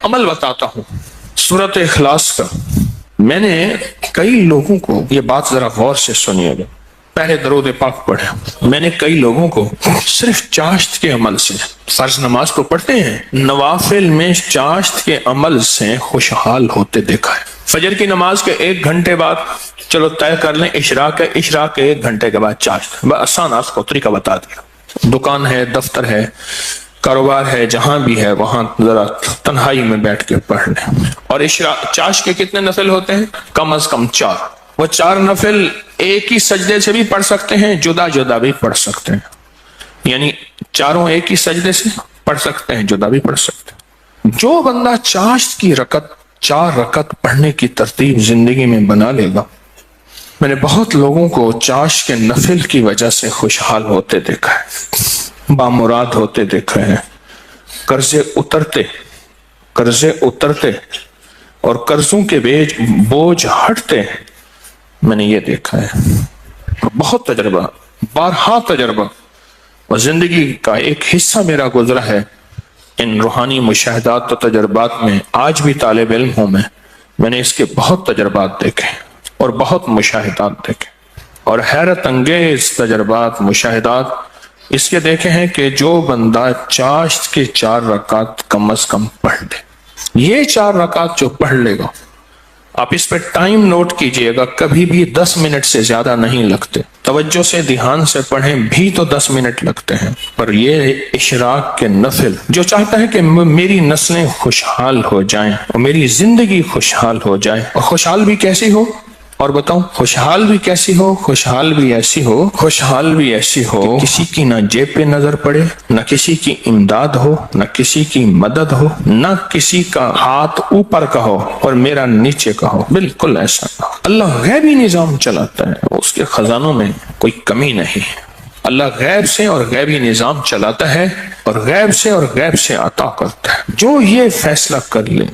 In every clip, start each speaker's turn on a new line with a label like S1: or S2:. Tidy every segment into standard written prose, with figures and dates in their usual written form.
S1: عمل بتاتا ہوں سورۃ اخلاص کا۔ میں نے کئی لوگوں کو، یہ بات ذرا غور سے سنیے گا، پہلے درود پاک پڑھے، میں نے کئی لوگوں کو صرف چاشت کے عمل سے، فرض نماز تو پڑھتے ہیں، نوافل میں چاشت کے عمل سے خوشحال ہوتے دیکھا ہے۔ فجر کی نماز کے 1 گھنٹے بعد چلو طے کر لیں اشراق ہے، اشراق کے 1 گھنٹے کے بعد چاشت، بس آسان آپ کو طریقہ بتا دیا۔ دکان ہے، دفتر ہے، کاروبار ہے، جہاں بھی ہے وہاں ذرا تنہائی میں بیٹھ کے پڑھ لیں۔ اور چاشت کے کتنے نفل ہوتے ہیں؟ کم از کم 4۔ وہ 4 نفل ایک ہی سجدے سے بھی پڑھ سکتے ہیں، جدا جدا بھی پڑھ سکتے ہیں، یعنی چاروں ایک ہی سجدے سے پڑھ سکتے ہیں، جدا بھی پڑھ سکتے ہیں۔ جو بندہ چاشت کی 4 رکعت پڑھنے کی ترتیب زندگی میں بنا لے گا، میں نے بہت لوگوں کو چاشت کے نفل کی وجہ سے خوشحال ہوتے دیکھا ہے، بامراد ہوتے دیکھا ہے، قرضے اترتے اور قرضوں کے بوجھ ہٹتے، میں نے یہ دیکھا ہے۔ بہت تجربہ، بارہا تجربہ، اور زندگی کا ایک حصہ میرا گزرا ہے ان روحانی مشاہدات و تجربات میں۔ آج بھی طالب علم ہوں میں نے اس کے بہت تجربات دیکھے اور بہت مشاہدات دیکھے، اور حیرت انگیز تجربات، مشاہدات اس کے دیکھے ہیں کہ جو بندہ چاشت کے 4 رکعت کم از کم پڑھ لے، یہ 4 رکعت جو پڑھ لے گا، آپ اس پہ ٹائم نوٹ کیجئے گا، کبھی بھی 10 منٹ سے زیادہ نہیں لگتے، توجہ سے دھیان سے پڑھیں بھی تو 10 منٹ لگتے ہیں۔ پر یہ اشراق کے نفل، جو چاہتا ہے کہ میری نسلیں خوشحال ہو جائیں اور میری زندگی خوشحال ہو جائے، اور خوشحال بھی کیسی ہو، اور بتاؤں خوشحال بھی کیسی ہو، خوشحال بھی ایسی ہو کہ کسی کی نہ جیب پہ نظر پڑے، نہ کسی کی امداد ہو، نہ کسی کی مدد ہو، نہ کسی کا ہاتھ اوپر کا ہو اور میرا نیچے کا ہو، بالکل ایسا۔ اللہ غیبی نظام چلاتا ہے، اس کے خزانوں میں کوئی کمی نہیں ہے۔ اللہ غیب سے اور غیبی نظام چلاتا ہے، اور غیب سے عطا کرتا ہے۔ جو یہ فیصلہ کر لے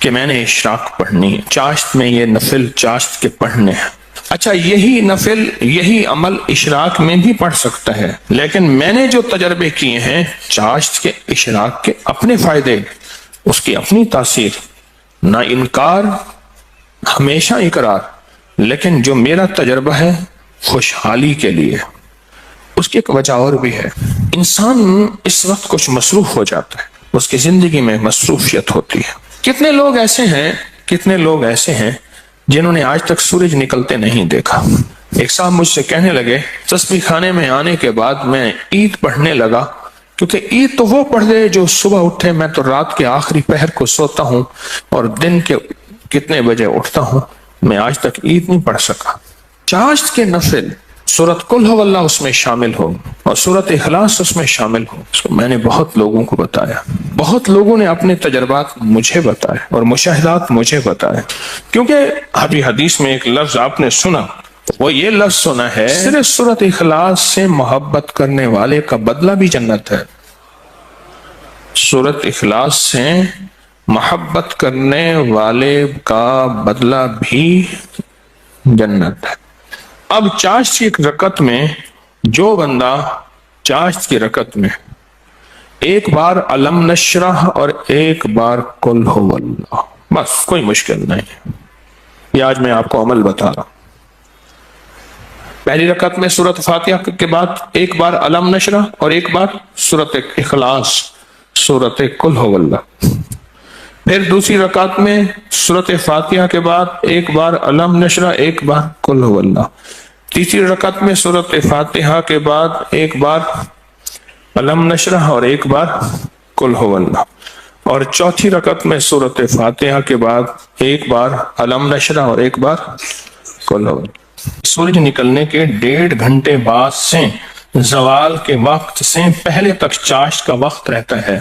S1: کہ میں نے اشراق پڑھنی ہے، چاشت میں یہ نفل چاشت کے پڑھنے ہیں، اچھا یہی نفل، یہی عمل اشراق میں بھی پڑھ سکتا ہے، لیکن میں نے جو تجربے کیے ہیں چاشت کے، اشراق کے اپنے فائدے، اس کی اپنی تاثیر، نہ انکار، ہمیشہ اقرار، لیکن جو میرا تجربہ ہے خوشحالی کے لیے، اس کی ایک وجہ اور بھی ہے۔ انسان اس وقت کچھ مصروف ہو جاتا ہے، اس کی زندگی میں مصروفیت ہوتی ہے۔ کتنے لوگ ایسے ہیں جنہوں نے آج تک سورج نکلتے نہیں دیکھا۔ ایک صاحب مجھ سے کہنے لگے، تسبیح خانے میں آنے کے بعد میں عید پڑھنے لگا، کیونکہ عید تو وہ پڑھ دے جو صبح اٹھے، میں تو رات کے آخری پہر کو سوتا ہوں اور دن کے کتنے بجے اٹھتا ہوں، میں آج تک عید نہیں پڑھ سکا۔ چاشت کے نفل، سورۃ قل ھو اللہ اس میں شامل ہو اور سورۃ اخلاص اس میں شامل ہو، اس کو میں نے بہت لوگوں کو بتایا، بہت لوگوں نے اپنے تجربات مجھے بتائے اور مشاہدات مجھے بتائے، کیونکہ ابھی حدیث میں ایک لفظ آپ نے سنا، وہ یہ لفظ سنا ہے، صرف سورۃ اخلاص سے محبت کرنے والے کا بدلہ بھی جنت ہے۔ سورۃ اخلاص سے محبت کرنے والے کا بدلہ بھی جنت ہے۔ اب چاشت کی ایک رکعت میں، جو بندہ چاشت کی رکعت میں ایک بار علم نشرح اور ایک بار قل ھو اللہ، بس کوئی مشکل نہیں، یہ آج میں آپ کو عمل بتا رہا ہوں۔ پہلی رکعت میں سورۃ فاتحہ کے بعد ایک بار علم نشرح اور ایک بار سورۃ اخلاص، سورۃ قل ھو اللہ۔ پھر دوسری رکعت میں سورۃ فاتحہ کے بعد ایک بار علم نشرح، ایک بار قل ھو اللہ۔ تیسری رکعت میں سورۃ فاتحہ کے بعد ایک بار علم نشرح اور ایک بار قل ھو اللہ۔ اور چوتھی رکعت میں سورۃ فاتحہ کے بعد ایک بار علم نشرح اور ایک بار قل ھو اللہ۔ سورج نکلنے کے 1.5 گھنٹے بعد سے زوال کے وقت سے پہلے تک چاشت کا وقت رہتا ہے۔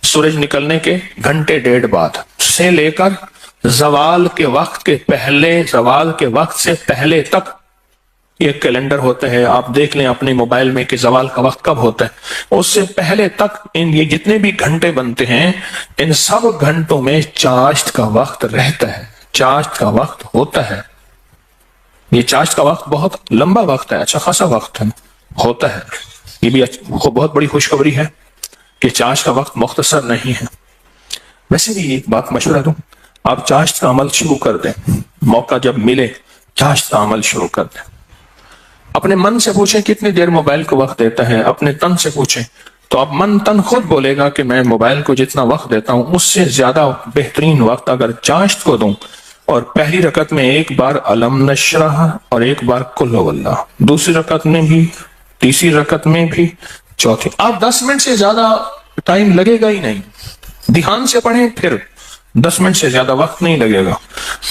S1: سورج نکلنے کے 1.5 گھنٹے بعد سے لے کر زوال کے وقت سے پہلے تک، یہ کیلنڈر ہوتا ہے، آپ دیکھ لیں اپنے موبائل میں کہ زوال کا وقت کب ہوتا ہے، اس سے پہلے تک یہ جتنے بھی گھنٹے بنتے ہیں، ان سب گھنٹوں میں چاشت کا وقت رہتا ہے، چاشت کا وقت ہوتا ہے۔ یہ چاشت کا وقت بہت لمبا وقت ہے، اچھا خاصا وقت ہوتا ہے۔ یہ بھی بہت بڑی خوشخبری ہے کہ چاشت کا وقت مختصر نہیں ہے۔ ویسے بھی ایک بات مشورہ دوں، آپ چاشت کا عمل شروع کر دیں، موقع جب ملے چاشت کا عمل شروع کر دیں۔ اپنے من سے پوچھیں کتنی دیر موبائل کو وقت دیتا ہے، اپنے تن سے پوچھیں تو اب من تن خود بولے گا کہ میں موبائل کو جتنا وقت دیتا ہوں اس سے زیادہ بہترین وقت اگر چاشت کو دوں، اور پہلی رکعت میں ایک بار علم نشرح اور ایک بار قل هو اللہ، دوسری رکعت میں بھی، تیسری رکعت میں بھی، چوتھی، آپ 10 منٹ سے زیادہ ٹائم لگے گا ہی نہیں، دھیان سے پڑھیں پھر 10 منٹ سے زیادہ وقت نہیں لگے گا۔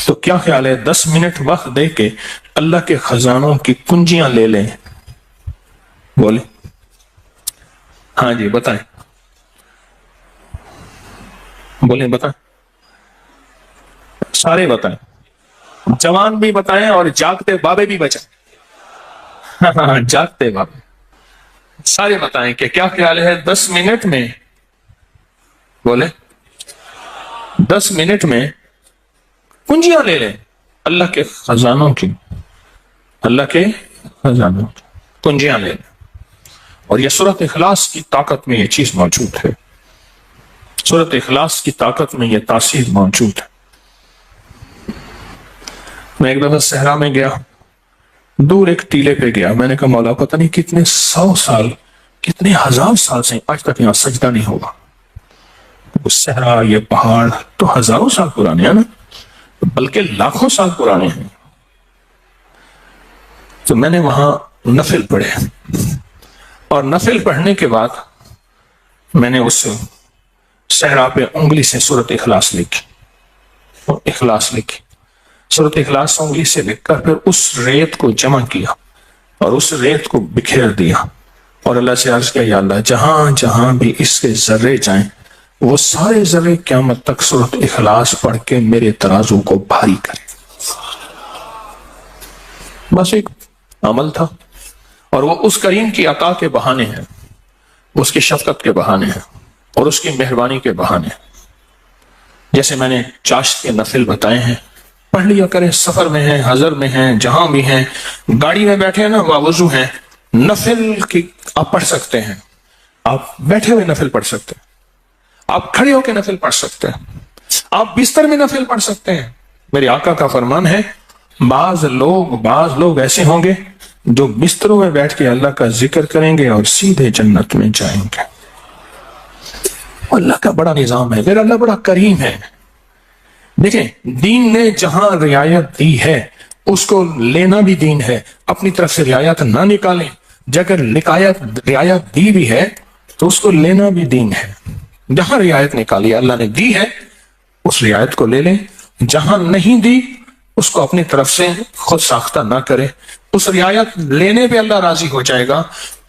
S1: تو کیا خیال ہے 10 منٹ وقت دے کے اللہ کے خزانوں کی کنجیاں لے لیں؟ بولے ہاں جی بتائیں، بولیں بتائیں، سارے بتائیں، جوان بھی بتائیں اور جاگتے بابے بھی بچائیں، ہاں جاگتے بابے سارے بتائیں کہ کیا خیال ہے 10 منٹ میں، بولے 10 منٹ میں کنجیاں لے لیں اللہ کے خزانوں کی، اللہ کے خزانوں کی کنجیاں لے لیں۔ اور یہ سورۃ اخلاص کی طاقت میں یہ چیز موجود ہے، سورۃ اخلاص کی طاقت میں یہ تاثیر موجود ہے۔ میں ایک دفعہ صحرا میں گیا، دور ایک ٹیلے پہ گیا، میں نے کہا مولا پتہ نہیں کتنے 100 سال کتنے 1000 سال سے آج تک یہاں سجدہ نہیں ہوگا۔ وہ صحرا، یہ پہاڑ تو ہزاروں سال پرانے ہیں نا، بلکہ لاکھوں سال پرانے ہیں۔ تو میں نے وہاں نفل پڑھے، اور نفل پڑھنے کے بعد میں نے اس صحرا پہ انگلی سے سورۃ اخلاص لکھی، اور اخلاص لکھی، سورۃ اخلاص انگلی سے لکھ کر پھر اس ریت کو جمع کیا اور اس ریت کو بکھیر دیا، اور اللہ سے عرض کیا یا اللہ جہاں جہاں بھی اس کے ذرے جائیں وہ سارے ذرے قیامت تک سورۃ اخلاص پڑھ کے میرے ترازو کو بھاری کرے۔ بس ایک عمل تھا، اور وہ اس کریم کی عطا کے بہانے ہیں، اس کی شفقت کے بہانے ہیں، اور اس کی مہربانی کے بہانے ہیں۔ جیسے میں نے چاشت کے نفل بتائے ہیں، پڑھ لیا کریں، سفر میں ہیں، حضر میں ہیں، جہاں بھی ہیں، گاڑی میں بیٹھے ہیں نا باوضو ہیں، نفل کی آپ پڑھ سکتے ہیں، آپ بیٹھے ہوئے نفل پڑھ سکتے ہیں، آپ کھڑے ہو کے نفل پڑھ سکتے ہیں، آپ بستر میں نفل پڑھ سکتے ہیں۔ میرے آقا کا فرمان ہے بعض لوگ ایسے ہوں گے جو بستروں میں بیٹھ کے اللہ کا ذکر کریں گے اور سیدھے جنت میں جائیں گے۔ اللہ کا بڑا نظام ہے، میرا اللہ بڑا کریم ہے۔ دیکھیں دین نے جہاں رعایت دی ہے اس کو لینا بھی دین ہے، اپنی طرف سے رعایت نہ نکالیں، اگر رعایت دی بھی ہے تو اس کو لینا بھی دین ہے۔ جہاں رعایت نکالی اللہ نے دی ہے اس رعایت کو لے لیں، جہاں نہیں دی اس کو اپنی طرف سے خود ساختہ نہ کرے، اس رعایت لینے پہ اللہ راضی ہو جائے گا۔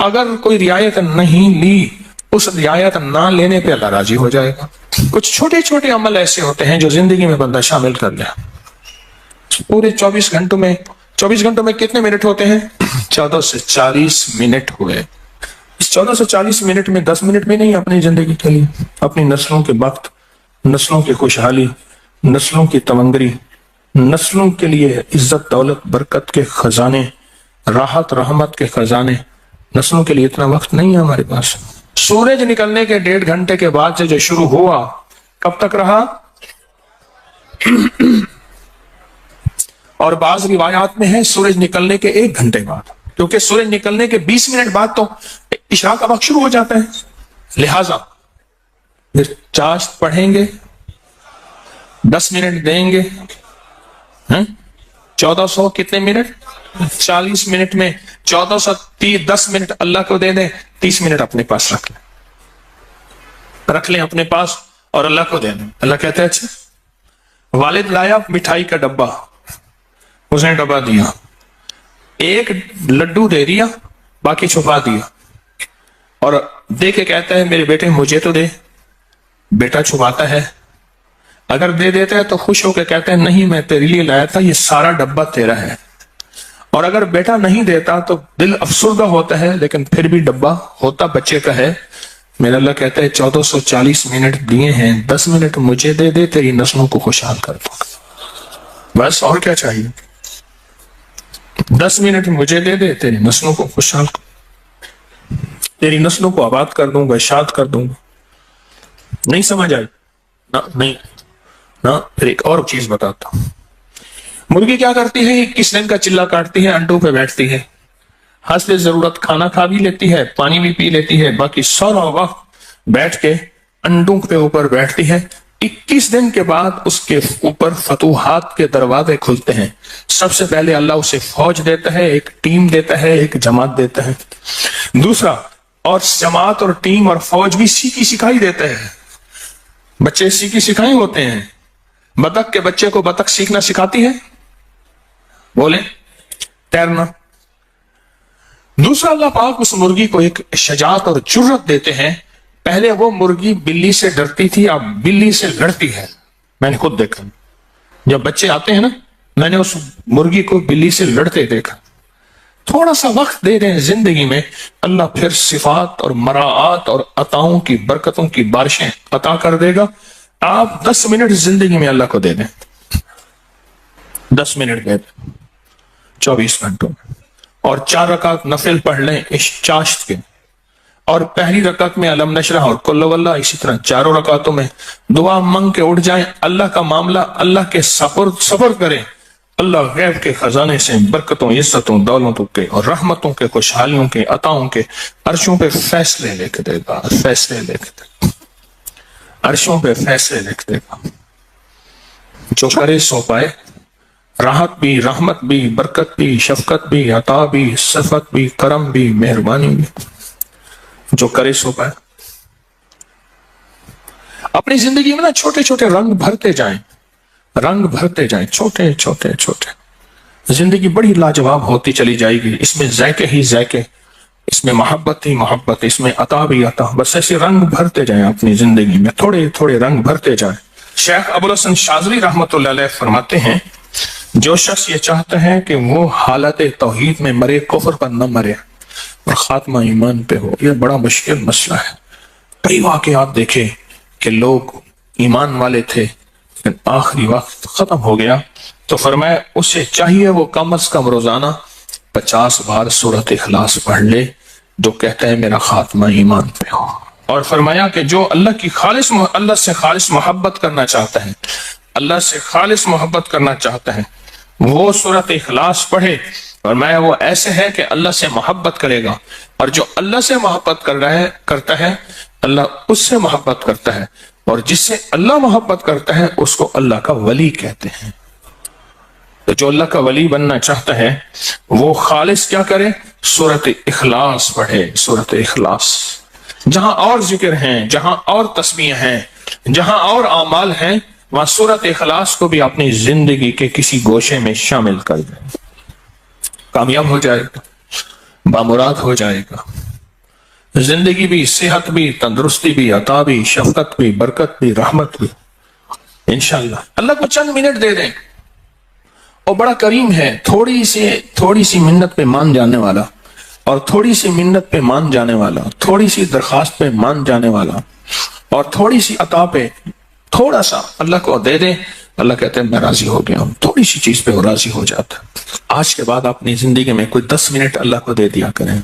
S1: اگر کوئی رعایت نہیں لی اس رعایت نہ لینے پہ اللہ راضی ہو جائے گا۔ کچھ چھوٹے چھوٹے عمل ایسے ہوتے ہیں جو زندگی میں بندہ شامل کر لے۔ پورے 24 گھنٹوں میں کتنے منٹ ہوتے ہیں؟ 14 سے 40 منٹ ہوئے۔ اس 14 سے 40 منٹ میں 10 منٹ بھی نہیں اپنی زندگی کے لیے، اپنی نسلوں کے وقت، نسلوں کی خوشحالی، نسلوں کی تمنگری، نسلوں کے لیے عزت دولت برکت کے خزانے، راحت رحمت کے خزانے، نسلوں کے لیے اتنا وقت نہیں ہے ہمارے پاس۔ سورج نکلنے کے 1.5 گھنٹے کے بعد سے جو شروع ہوا کب تک رہا؟ اور بعض روایات میں ہے سورج نکلنے کے 1 گھنٹے بعد، کیونکہ سورج نکلنے کے 20 منٹ بعد تو عشاء کا وقت شروع ہو جاتا ہے، لہذا پھر چاشت پڑھیں گے، 10 منٹ دیں گے، 1400 کتنے منٹ؟ 40 منٹ میں 10 منٹ اللہ کو دے دیں، 30 منٹ اپنے پاس رکھ لیں اپنے پاس اور اللہ کو دے دیں۔ اللہ کہتا ہے اچھا والد لایا مٹھائی کا ڈبہ، اس نے ڈبہ دیا، ایک لڈو دے دیا باقی چھپا دیا، اور دے کے کہتا ہے میرے بیٹے مجھے تو دے۔ بیٹا چھپاتا ہے، اگر دے دیتا ہے تو خوش ہو کے کہتا ہے نہیں میں تیرے لیے لایا تھا، یہ سارا ڈبہ تیرا ہے۔ اور اگر بیٹا نہیں دیتا تو دل افسردہ ہوتا ہے، لیکن پھر بھی ڈبہ ہوتا بچے کا ہے۔ میرا اللہ کہتا ہے 1440 منٹ دیے ہیں، 10 منٹ مجھے دے دے، تیری نسلوں کو خوشحال کر دوں، بس اور کیا چاہیے؟ 10 منٹ مجھے دے دے، تیری نسلوں کو خوشحال تیری نسلوں کو آباد کر دوں گا، اشاد کر دوں گا۔ نہیں سمجھ آئی؟ نہیں نا، پھر ایک اور چیز بتاتا ہوں۔ مرغی کیا کرتی ہے؟ 21 دن کا چلہ کاٹتی ہے، انڈوں پہ بیٹھتی ہے، حسب ضرورت کھانا کھا بھی لیتی ہے، پانی بھی پی لیتی ہے، باقی سارا وقت بیٹھ کے انڈوں کے اوپر بیٹھتی ہے۔ 21 دن کے بعد اس کے اوپر فتوحات کے دروازے کھلتے ہیں۔ سب سے پہلے اللہ اسے فوج دیتا ہے، ایک ٹیم دیتا ہے، ایک جماعت دیتا ہے۔ دوسرا، اور جماعت اور ٹیم اور فوج بھی سیکھی سکھائی دیتا ہے۔ بچے سیکھی سکھائی ہوتے ہیں۔ بطخ کے بچے کو بطخ سیکھنا سکھاتی ہے، بولے تیرنا۔ دوسرا، اللہ پاک اس مرغی کو ایک شجاعت اور جرت دیتے ہیں۔ پہلے وہ مرغی بلی سے ڈرتی تھی، اب بلی سے لڑتی ہے۔ میں نے خود دیکھا، جب بچے آتے ہیں نا، میں نے اس مرغی کو بلی سے لڑتے دیکھا۔ تھوڑا سا وقت دے دیں زندگی میں، اللہ پھر صفات اور مراعات اور عطاؤں کی برکتوں کی بارشیں عطا کر دے گا۔ آپ 10 منٹ زندگی میں اللہ کو دے دیں، 10 منٹ دے دیں 24 گھنٹوں میں، اور 4 رکعت نفل پڑھ لیں اس چاشت کے، اور پہلی رکعت میں علم نشرح اور کل واللہ، اسی طرح 4 رکعتوں میں دعا مانگ کے اٹھ جائیں۔ اللہ کا معاملہ اللہ کے سفر کریں، اللہ غیب کے خزانے سے برکتوں، عزتوں، دولتوں کے اور رحمتوں کے، خوشحالیوں کے، عطاؤں کے عرشوں پہ فیصلے لے کے دے گا، فیصلے لے کے دے گا، عرشوں پہ فیصلے لے کے دے گا۔ جو کرے سو پائے، راحت بھی، رحمت بھی، برکت بھی، شفقت بھی، عطا بھی، صفت بھی، کرم بھی، مہربانی بھی، جو کرے سو پائے۔ اپنی زندگی میں نا چھوٹے چھوٹے رنگ بھرتے جائیں، رنگ بھرتے جائیں، چھوٹے چھوٹے چھوٹے۔ زندگی بڑی لاجواب ہوتی چلی جائے گی، اس میں ذائقے ہی ذائقے، اس میں محبت ہی محبت، اس میں عطا بھی عطا۔ بس ایسے رنگ بھرتے جائیں اپنی زندگی میں، تھوڑے تھوڑے رنگ بھرتے جائیں۔ شیخ ابوالحسن شاذلی رحمۃ اللہ علیہ فرماتے ہیں، جو شخص یہ چاہتا ہے کہ وہ حالت توحید میں مرے، کفر پر نہ مرے اور خاتمہ ایمان پہ ہو، یہ بڑا مشکل مسئلہ ہے۔ کئی واقعات دیکھے کہ لوگ ایمان والے تھے لیکن آخری وقت ختم ہو گیا، تو فرمایا اسے چاہیے وہ کم از کم روزانہ 50 بار سورۃ اخلاص پڑھ لے، جو کہتا ہے میرا خاتمہ ایمان پہ ہو۔ اور فرمایا کہ جو اللہ سے خالص محبت کرنا چاہتا ہے، اللہ سے خالص محبت کرنا چاہتا ہے، وہ سورۃ اخلاص پڑھے۔ فرمایا وہ ایسے ہے کہ اللہ سے محبت کرے گا، اور جو اللہ سے محبت کرتا ہے اللہ اس سے محبت کرتا ہے، اور جس سے اللہ محبت کرتا ہے اس کو اللہ کا ولی کہتے ہیں۔ تو جو اللہ کا ولی بننا چاہتا ہے وہ خالص کیا کرے؟ سورۃ اخلاص پڑھے، سورۃ اخلاص۔ جہاں اور ذکر ہیں، جہاں اور تسبیح ہیں، جہاں اور اعمال ہیں، وہاں سورۃ اخلاص کو بھی اپنی زندگی کے کسی گوشے میں شامل کر دیں، کامیاب ہو جائے گا، بامراد ہو جائے گا۔ زندگی بھی، صحت بھی، تندرستی بھی، عطا بھی، شفقت بھی، برکت بھی، رحمت بھی، انشاءاللہ۔ اللہ کو چند منٹ دے دیں، اور بڑا کریم ہے، تھوڑی سی منت پہ مان جانے والا، اور تھوڑی سی منت پہ مان جانے والا، تھوڑی سی درخواست پہ مان جانے والا، اور تھوڑی سی عطا پہ تھوڑا سا اللہ کو دے دیں، اللہ کہتے ہیں میں راضی ہو گیا ہوں۔ تھوڑی سی چیز پہ وہ راضی ہو جاتا ہے۔ آج کے بعد اپنی زندگی میں کوئی 10 منٹ اللہ کو دے دیا کریں۔